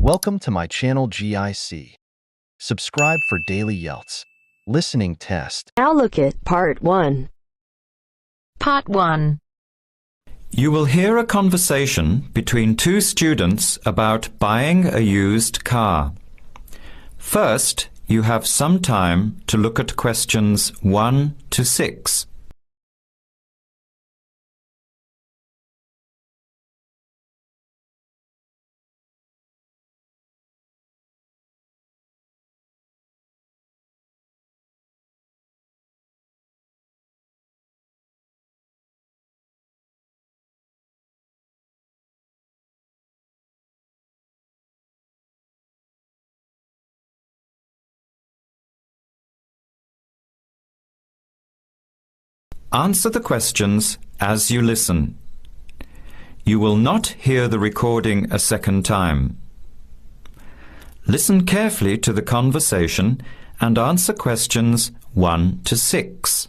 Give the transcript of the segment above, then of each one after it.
Welcome to my channel GIC. Subscribe for daily IELTS listening test. Now look at Part 1. Part 1. You will hear a conversation between two students about buying a used car. First, you have some time to look at questions 1 to 6. Answer the questions as you listen. You will not hear the recording a second time. Listen carefully to the conversation and answer questions 1 to 6.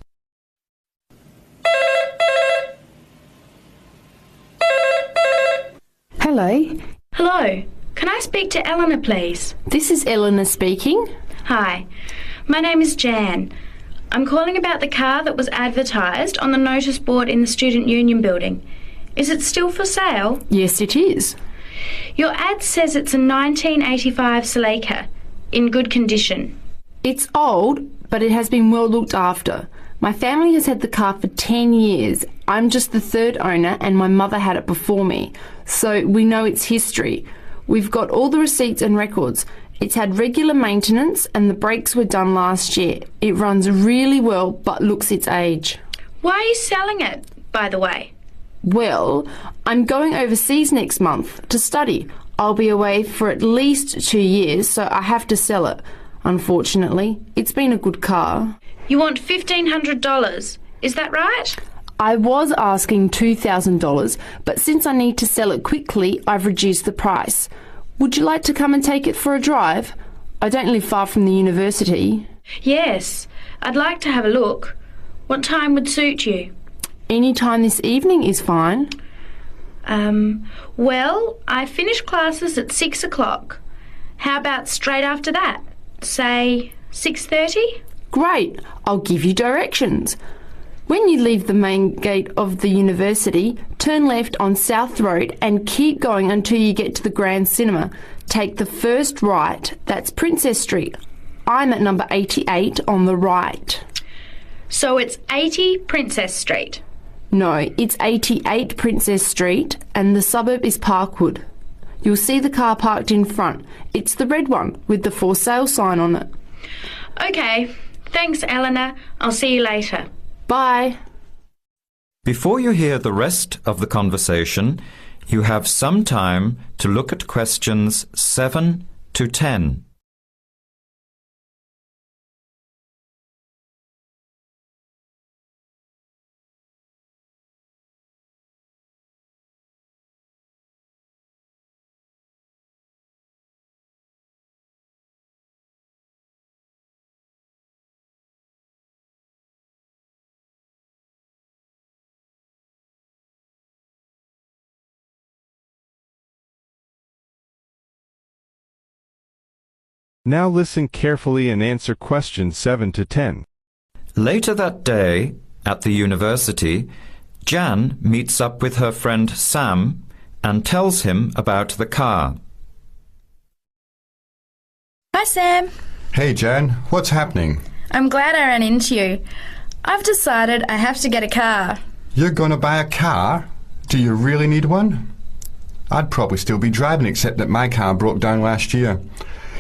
Hello, Hello, can I speak to Eleanor, please? this is Eleanor speaking. Hi, my name is Jan. I'm calling about the car that was advertised on the notice board in the Student Union building. Is it still for sale? Yes, it is. Your ad says it's a 1985 Celica, in good condition. It's old, but it has been well looked after. My family has had the car for 10 years. I'm just the third owner and my mother had it before me, so we know its history. We've got all the receipts and records. It's had regular maintenance and the brakes were done last year. It runs really well but looks its age. Why are you selling it, by the way? Well, I'm going overseas next month to study. I'll be away for at least 2 years, so I have to sell it. Unfortunately, it's been a good car. You want $1,500, is that right? I was asking $2,000, but since I need to sell it quickly, I've reduced the price. Would you like to come and take it for a drive? I don't live far from the university. Yes, I'd like to have a look. What time would suit you? Any time this evening is fine. Well, I finish classes at 6 o'clock. How about straight after that? Say 6:30? Great, I'll give you directions. When you leave the main gate of the university, turn left on South Road and keep going until you get to the Grand Cinema. Take the first right, that's Princess Street. I'm at number 88 on the right. So it's 80 Princess Street. No, it's 88 Princess Street and the suburb is Parkwood. You'll see the car parked in front. It's the red one with the for sale sign on it. Okay, thanks Eleanor. I'll see you later. Bye. Before you hear the rest of the conversation, you have some time to look at questions 7 to 10. Now listen carefully and answer questions 7 to 10. Later that day, at the university, Jan meets up with her friend Sam and tells him about the car. Hi Sam, Hey Jan, what's happening? I'm glad I ran into you. I've decided I have to get a car. You're gonna buy a car? Do you really need one? I'd probably still be driving except that my car broke down last year.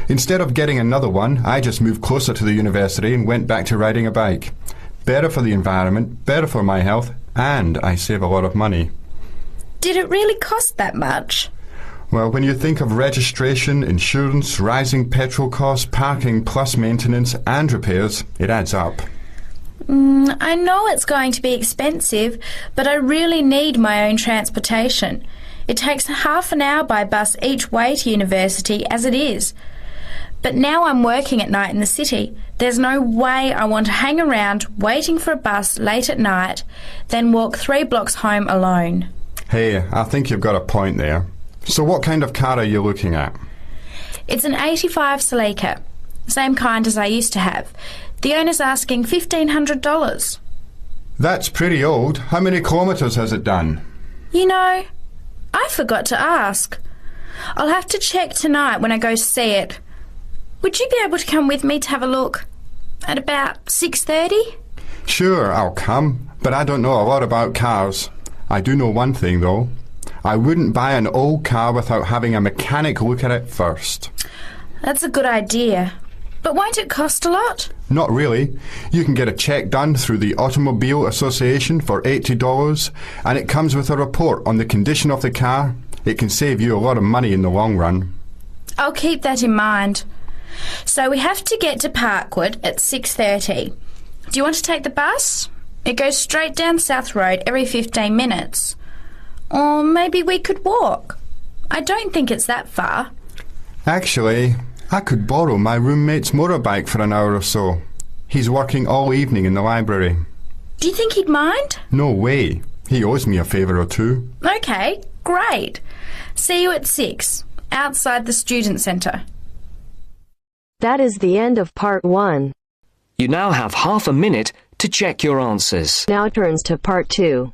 Instead of getting another one, I just moved closer to the university and went back to riding a bike. Better for the environment, better for my health, and I save a lot of money. Did it really cost that much? Well, when you think of registration, insurance, rising petrol costs, parking plus maintenance and repairs, it adds up. I know it's going to be expensive, but I really need my own transportation. It takes half an hour by bus each way to university as it is. But now I'm working at night in the city. There's no way I want to hang around waiting for a bus late at night, then walk 3 blocks home alone. Hey, I think you've got a point there. So what kind of car are you looking at? It's an 85 Celica, same kind as I used to have. The owner's asking $1,500. That's pretty old. How many kilometres has it done? You know, I forgot to ask. I'll have to check tonight when I go see it. Would you be able to come with me to have a look at about 6:30? Sure, I'll come, but I don't know a lot about cars. I do know one thing, though. I wouldn't buy an old car without having a mechanic look at it first. That's a good idea. But won't it cost a lot? Not really. You can get a check done through the Automobile Association for $80, and it comes with a report on the condition of the car. It can save you a lot of money in the long run. I'll keep that in mind. So we have to get to Parkwood at 6:30. Do you want to take the bus? It goes straight down South Road every 15 minutes. Or maybe we could walk. I don't think it's that far. Actually, I could borrow my roommate's motorbike for an hour or so. He's working all evening in the library. Do you think he'd mind? No way. He owes me a favour or two. Okay, great. See you at 6, outside the student centre. That is the end of part 1. You now have half a minute to check your answers. Now turns to part 2.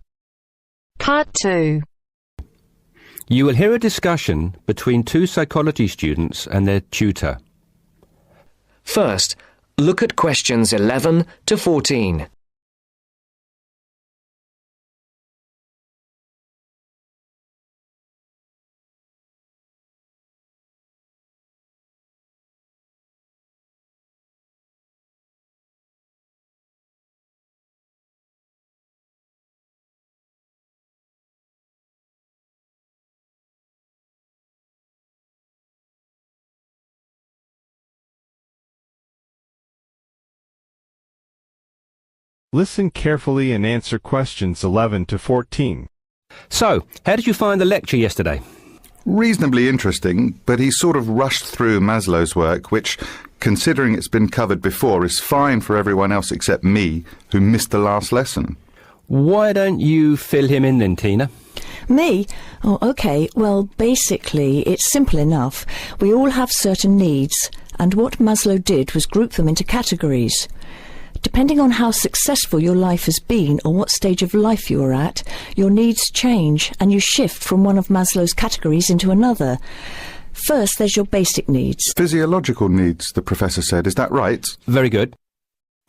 Part 2. You will hear a discussion between two psychology students and their tutor. First, look at questions 11 to 14. Listen carefully and answer questions 11 to 14. So, how did you find the lecture yesterday? Reasonably interesting, but he sort of rushed through Maslow's work, which, considering it's been covered before, is fine for everyone else except me, who missed the last lesson. Why don't you fill him in then, Tina? Me? Oh, okay. Well, basically, it's simple enough. We all have certain needs, and what Maslow did was group them into categories. Depending on how successful your life has been or what stage of life you are at, your needs change and you shift from one of Maslow's categories into another. First, there's your basic needs. Physiological needs, the professor said. Is that right? Very good.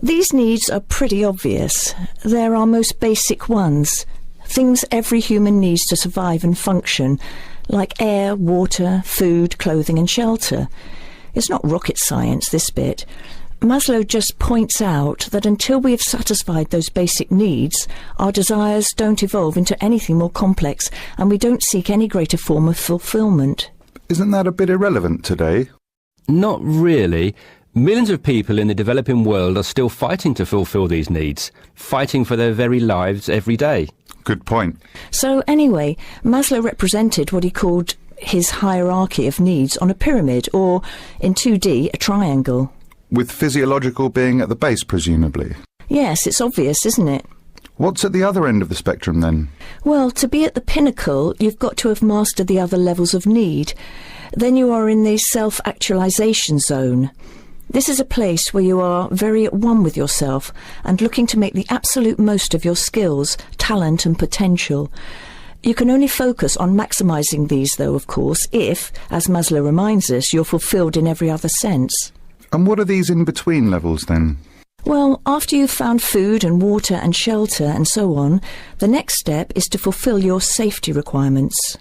These needs are pretty obvious. They're our most basic ones. Things every human needs to survive and function, like air, water, food, clothing and shelter. It's not rocket science, this bit. Maslow just points out that until we have satisfied those basic needs, our desires don't evolve into anything more complex and we don't seek any greater form of fulfillment. Isn't that a bit irrelevant today? Not really. Millions of people in the developing world are still fighting to fulfill these needs, fighting for their very lives every day. Good point. So anyway, Maslow represented what he called his hierarchy of needs on a pyramid, or in 2D, a triangle. With physiological being at the base, presumably. Yes, it's obvious, isn't it? What's at the other end of the spectrum, then? Well, to be at the pinnacle, you've got to have mastered the other levels of need. Then you are in the self-actualization zone. This is a place where you are very at one with yourself and looking to make the absolute most of your skills, talent and potential. You can only focus on maximising these, though, of course, if, as Maslow reminds us, you're fulfilled in every other sense. And what are these in-between levels, then? Well, after you've found food and water and shelter and so on, the next step is to fulfill your safety requirements.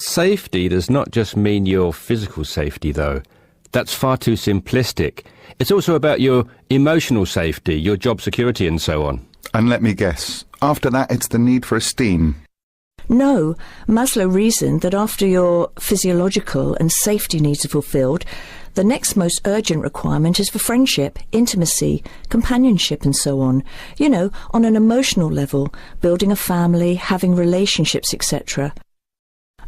Safety does not just mean your physical safety, though. That's far too simplistic. It's also about your emotional safety, your job security and so on. And let me guess, after that it's the need for esteem. No, Maslow reasoned that after your physiological and safety needs are fulfilled, the next most urgent requirement is for friendship, intimacy, companionship and so on. You know, on an emotional level, building a family, having relationships, etc.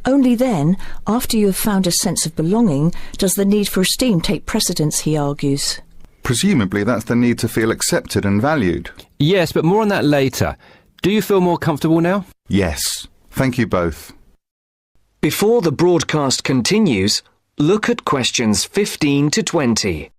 Only then, after you have found a sense of belonging, does the need for esteem take precedence, he argues. Presumably that's the need to feel accepted and valued. Yes, but more on that later. Do you feel more comfortable now? Yes. Thank you both. Before the broadcast continues, Look at questions 15 to 20.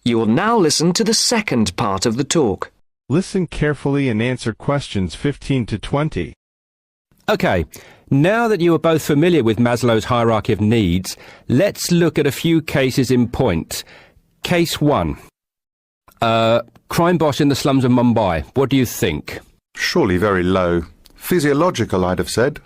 You will now listen to the second part of the talk. Listen carefully and answer questions 15 to 20. OK, now that you are both familiar with Maslow's hierarchy of needs, let's look at a few cases in point. Case 1. Crime boss in the slums of Mumbai. What do you think? Surely very low. Physiological, I'd have said.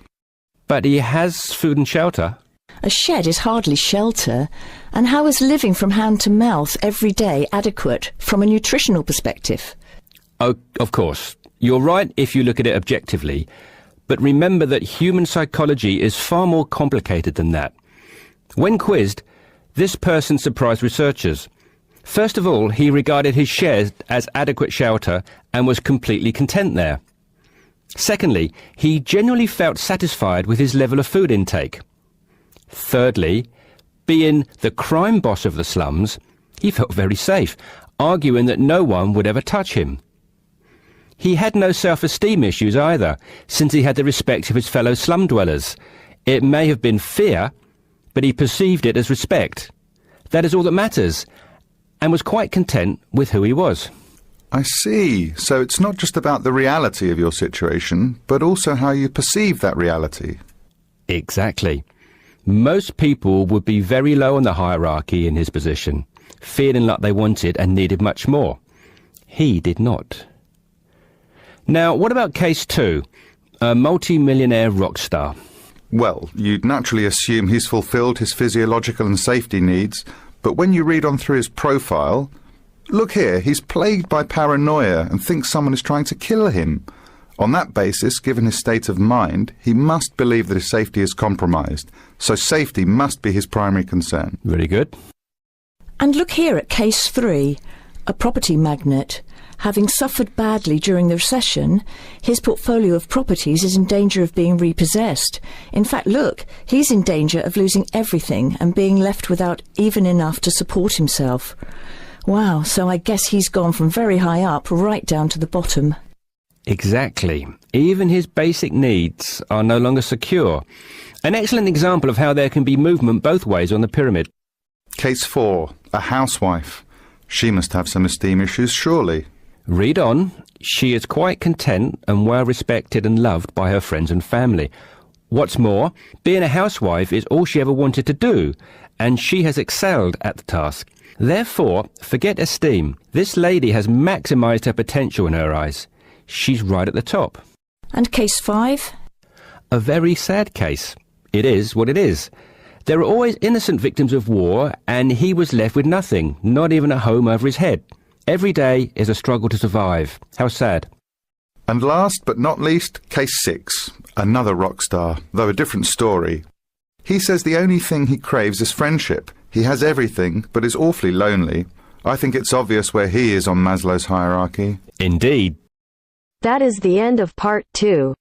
But he has food and shelter. A shed is hardly shelter. And how is living from hand to mouth every day adequate from a nutritional perspective? Oh, of course. You're right if you look at it objectively. But remember that human psychology is far more complicated than that. When quizzed, this person surprised researchers. First of all, he regarded his shed as adequate shelter and was completely content there. Secondly, he genuinely felt satisfied with his level of food intake. Thirdly, being the crime boss of the slums, he felt very safe, arguing that no one would ever touch him. He had no self-esteem issues either, since he had the respect of his fellow slum dwellers. It may have been fear, but he perceived it as respect. That is all that matters, and was quite content with who he was. I see. So it's not just about the reality of your situation, but also how you perceive that reality. Exactly. Most people would be very low on the hierarchy in his position, feeling like they wanted and needed much more. He did not. Now, what about case 2? A multi-millionaire rock star. Well, you'd naturally assume he's fulfilled his physiological and safety needs, but when you read on through his profile, look here, he's plagued by paranoia and thinks someone is trying to kill him. On that basis, given his state of mind, he must believe that his safety is compromised. So safety must be his primary concern. Very good. And look here at case 3, a property magnate. Having suffered badly during the recession, his portfolio of properties is in danger of being repossessed. In fact, look, he's in danger of losing everything and being left without even enough to support himself. Wow, so I guess he's gone from very high up right down to the bottom. Exactly. Even his basic needs are no longer secure. An excellent example of how there can be movement both ways on the pyramid. Case 4. A housewife. She must have some esteem issues, surely. Read on. She is quite content and well respected and loved by her friends and family. What's more, being a housewife is all she ever wanted to do, and she has excelled at the task. Therefore, forget esteem. This lady has maximised her potential in her eyes. She's right at the top. And case 5? A very sad case. It is what it is. There are always innocent victims of war, and he was left with nothing, not even a home over his head. Every day is a struggle to survive. How sad. And last but not least, case 6. Another rock star, though a different story. He says the only thing he craves is friendship. He has everything, but is awfully lonely. I think it's obvious where he is on Maslow's hierarchy. Indeed. That is the end of part 2.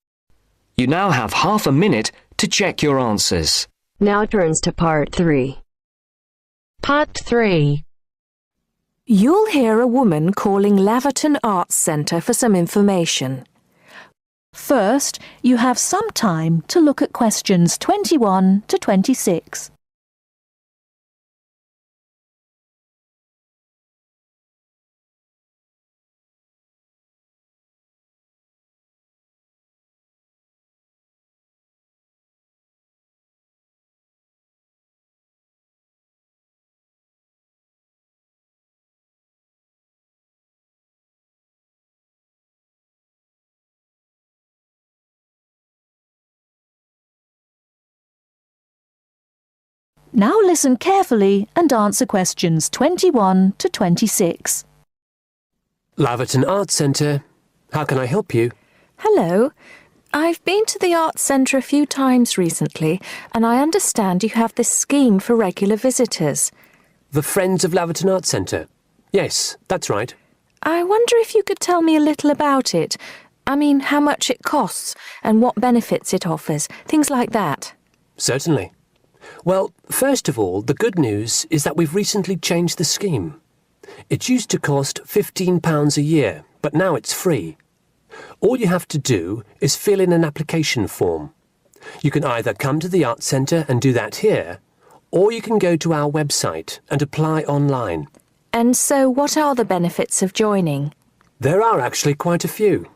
You now have half a minute to check your answers. Now turns to part 3. Part 3. You'll hear a woman calling Laverton Arts Centre for some information. First, you have some time to look at questions 21 to 26. Now listen carefully and answer questions 21 to 26. Laverton Arts Centre. How can I help you? Hello. I've been to the Arts Centre a few times recently, and I understand you have this scheme for regular visitors. The Friends of Laverton Arts Centre? Yes, that's right. I wonder if you could tell me a little about it. I mean, how much it costs and what benefits it offers, things like that. Certainly. Well, first of all, the good news is that we've recently changed the scheme. It used to cost £15 a year, but now it's free. All you have to do is fill in an application form. You can either come to the Arts Centre and do that here, or you can go to our website and apply online. And so what are the benefits of joining? There are actually quite a few.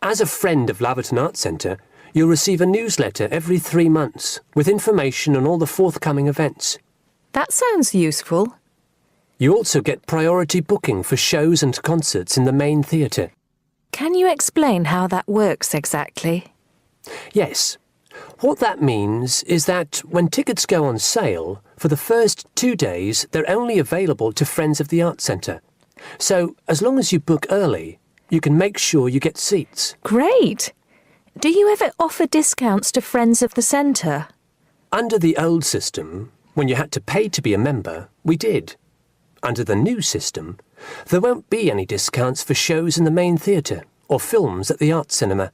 As a friend of Laverton Arts Centre, you'll receive a newsletter every 3 months with information on all the forthcoming events. That sounds useful. You also get priority booking for shows and concerts in the main theatre. Can you explain how that works exactly? Yes. What that means is that when tickets go on sale, for the first 2 days they're only available to Friends of the Arts Centre. So, as long as you book early, you can make sure you get seats. Great! Do you ever offer discounts to Friends of the Centre? Under the old system, when you had to pay to be a member, we did. Under the new system, there won't be any discounts for shows in the main theatre or films at the Arts Cinema.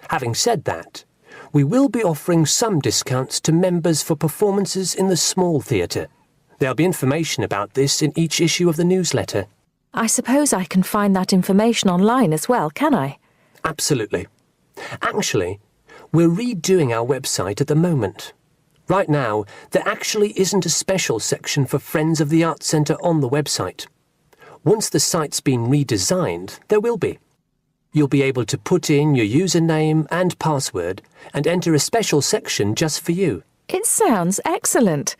Having said that, we will be offering some discounts to members for performances in the small theatre. There'll be information about this in each issue of the newsletter. I suppose I can find that information online as well, can I? Absolutely. Actually, we're redoing our website at the moment. Right now, there actually isn't a special section for Friends of the Arts Centre on the website. Once the site's been redesigned, there will be. You'll be able to put in your username and password and enter a special section just for you. It sounds excellent.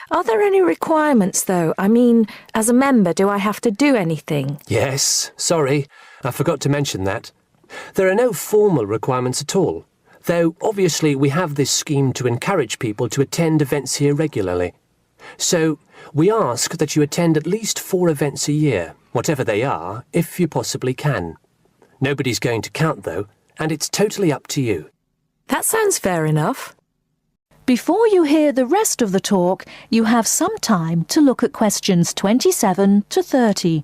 Are there any requirements, though? I mean, as a member, do I have to do anything? Yes, sorry, I forgot to mention that. There are no formal requirements at all, though obviously we have this scheme to encourage people to attend events here regularly. So, we ask that you attend at least 4 events a year, whatever they are, if you possibly can. Nobody's going to count, though, and it's totally up to you. That sounds fair enough. Before you hear the rest of the talk, you have some time to look at questions 27 to 30.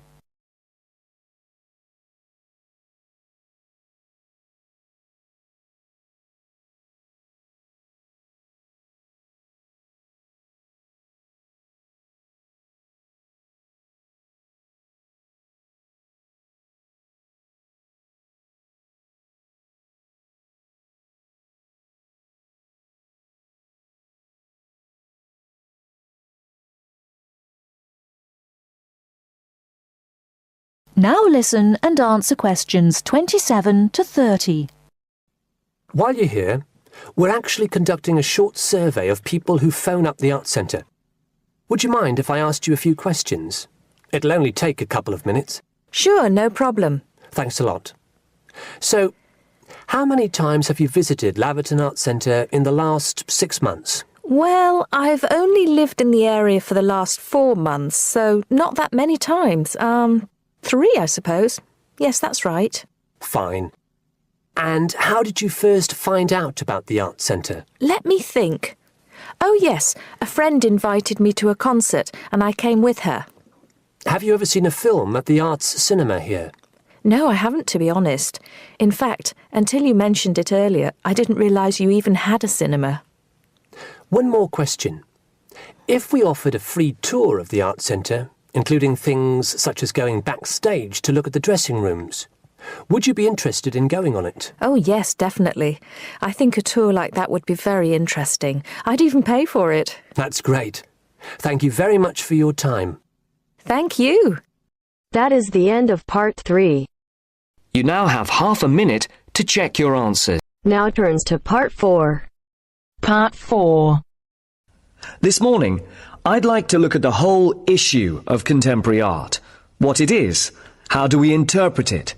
Now listen and answer questions 27 to 30. While you're here, we're actually conducting a short survey of people who phone up the Arts Centre. Would you mind if I asked you a few questions? It'll only take a couple of minutes. Sure, no problem. Thanks a lot. So, how many times have you visited Laverton Arts Centre in the last 6 months? Well, I've only lived in the area for the last 4 months, so not that many times. 3, I suppose. Yes, that's right. Fine. And how did you first find out about the Arts Centre? Let me think. Oh, yes, a friend invited me to a concert and I came with her. Have you ever seen a film at the Arts Cinema here? No, I haven't, to be honest. In fact, until you mentioned it earlier, I didn't realise you even had a cinema. One more question. If we offered a free tour of the Arts Centre, including things such as going backstage to look at the dressing rooms, would you be interested in going on it? Oh, yes, definitely. I think a tour like that would be very interesting. I'd even pay for it. That's great. Thank you very much for your time. Thank you. That is the end of part 3. You now have half a minute to check your answers. Now turns to part 4. Part 4. This morning, I'd like to look at the whole issue of contemporary art. What it is, how do we interpret it,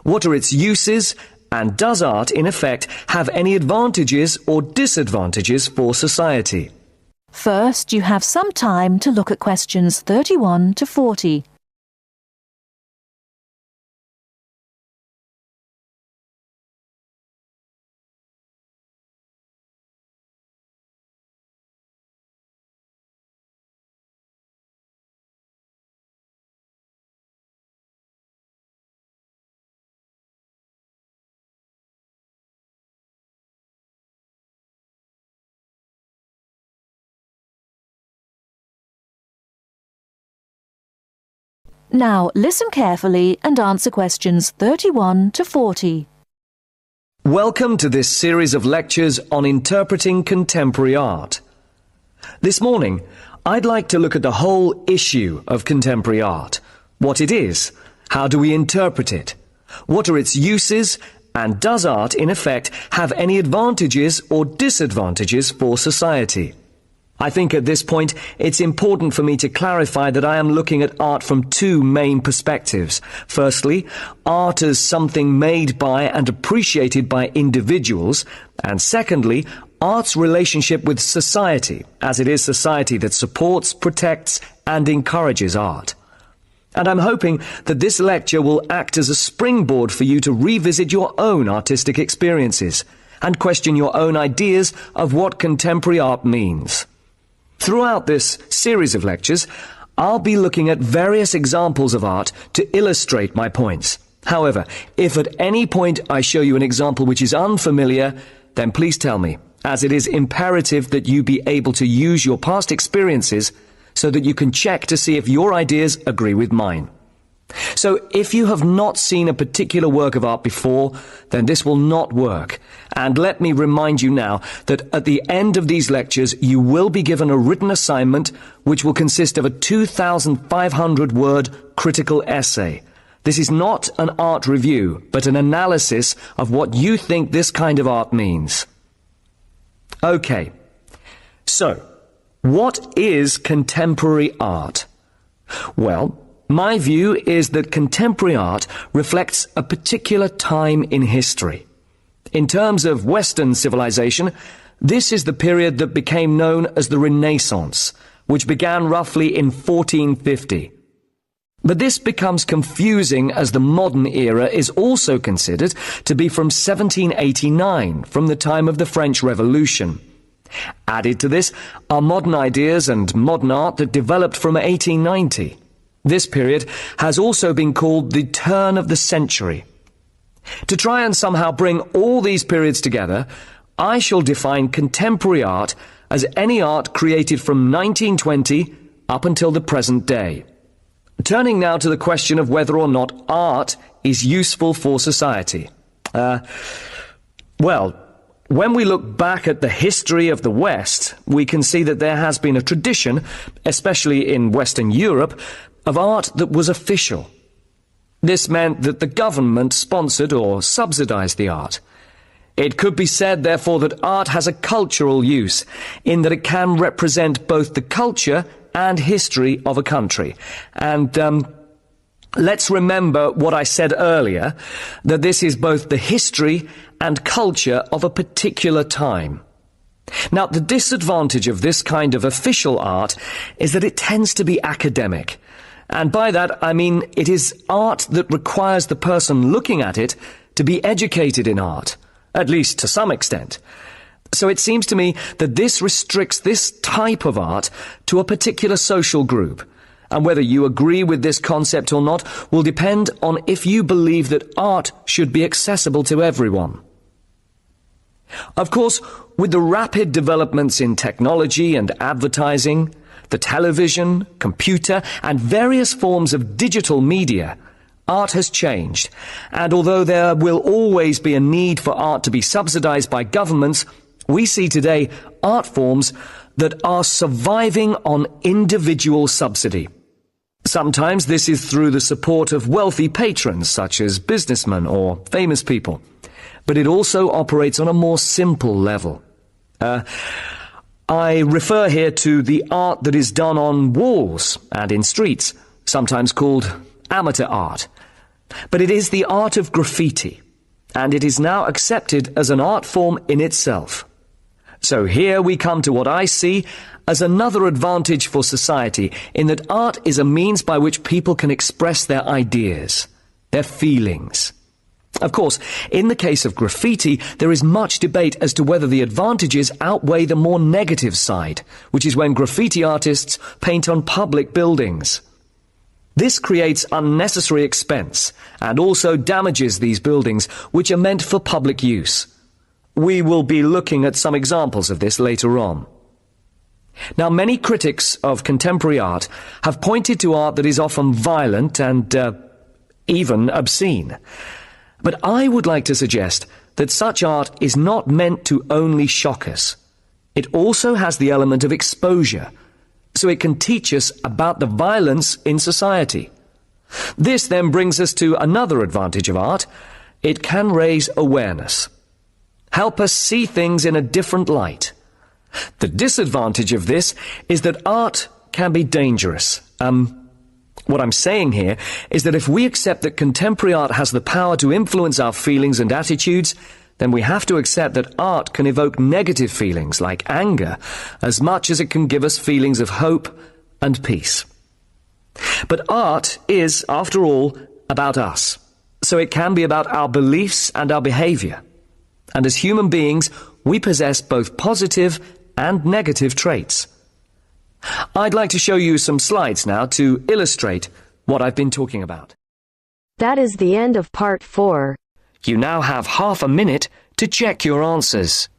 what are its uses, and does art, in effect, have any advantages or disadvantages for society? First, you have some time to look at questions 31 to 40. Now listen carefully and answer questions 31 to 40. Welcome to this series of lectures on interpreting contemporary art. This morning, I'd like to look at the whole issue of contemporary art. What it is, how do we interpret it, what are its uses, and does art, in effect, have any advantages or disadvantages for society? I think at this point it's important for me to clarify that I am looking at art from two main perspectives. Firstly, art as something made by and appreciated by individuals, and secondly, art's relationship with society, as it is society that supports, protects, and encourages art. And I'm hoping that this lecture will act as a springboard for you to revisit your own artistic experiences and question your own ideas of what contemporary art means. Throughout this series of lectures, I'll be looking at various examples of art to illustrate my points. However, if at any point I show you an example which is unfamiliar, then please tell me, as it is imperative that you be able to use your past experiences so that you can check to see if your ideas agree with mine. So if you have not seen a particular work of art before, then this will not work. And let me remind you now that at the end of these lectures you will be given a written assignment which will consist of a 2,500-word critical essay. This is not an art review, but an analysis of what you think this kind of art means. Okay, so what is contemporary art? Well, my view is that contemporary art reflects a particular time in history. In terms of Western civilization, this is the period that became known as the Renaissance, which began roughly in 1450. But this becomes confusing as the modern era is also considered to be from 1789, from the time of the French Revolution. Added to this are modern ideas and modern art that developed from 1890. This period has also been called the turn of the century. To try and somehow bring all these periods together, I shall define contemporary art as any art created from 1920 up until the present day. Turning now to the question of whether or not art is useful for society. Well, when we look back at the history of the West, we can see that there has been a tradition, especially in Western Europe, of art that was official. This meant that the government sponsored or subsidized the art. It could be said, therefore, that art has a cultural use, in that it can represent both the culture and history of a country. And let's remember what I said earlier, that this is both the history and culture of a particular time. Now, the disadvantage of this kind of official art is that it tends to be academic. And by that, I mean it is art that requires the person looking at it to be educated in art, at least to some extent. So it seems to me that this restricts this type of art to a particular social group. And whether you agree with this concept or not will depend on if you believe that art should be accessible to everyone. Of course, with the rapid developments in technology and advertising, the television, computer, and various forms of digital media, art has changed. And although there will always be a need for art to be subsidized by governments, we see today art forms that are surviving on individual subsidy. Sometimes this is through the support of wealthy patrons, such as businessmen or famous people. But it also operates on a more simple level. I refer here to the art that is done on walls and in streets, sometimes called amateur art. But it is the art of graffiti, and it is now accepted as an art form in itself. So here we come to what I see as another advantage for society, in that art is a means by which people can express their ideas, their feelings. Of course, in the case of graffiti, there is much debate as to whether the advantages outweigh the more negative side, which is when graffiti artists paint on public buildings. This creates unnecessary expense and also damages these buildings, which are meant for public use. We will be looking at some examples of this later on. Now, many critics of contemporary art have pointed to art that is often violent and even obscene. But I would like to suggest that such art is not meant to only shock us. It also has the element of exposure, so it can teach us about the violence in society. This then brings us to another advantage of art. It can raise awareness, help us see things in a different light. The disadvantage of this is that art can be dangerous. What I'm saying here is that if we accept that contemporary art has the power to influence our feelings and attitudes, then we have to accept that art can evoke negative feelings like anger as much as it can give us feelings of hope and peace. But art is, after all, about us, so it can be about our beliefs and our behavior. And as human beings, we possess both positive and negative traits. I'd like to show you some slides now to illustrate what I've been talking about. That is the end of part 4. You now have half a minute to check your answers.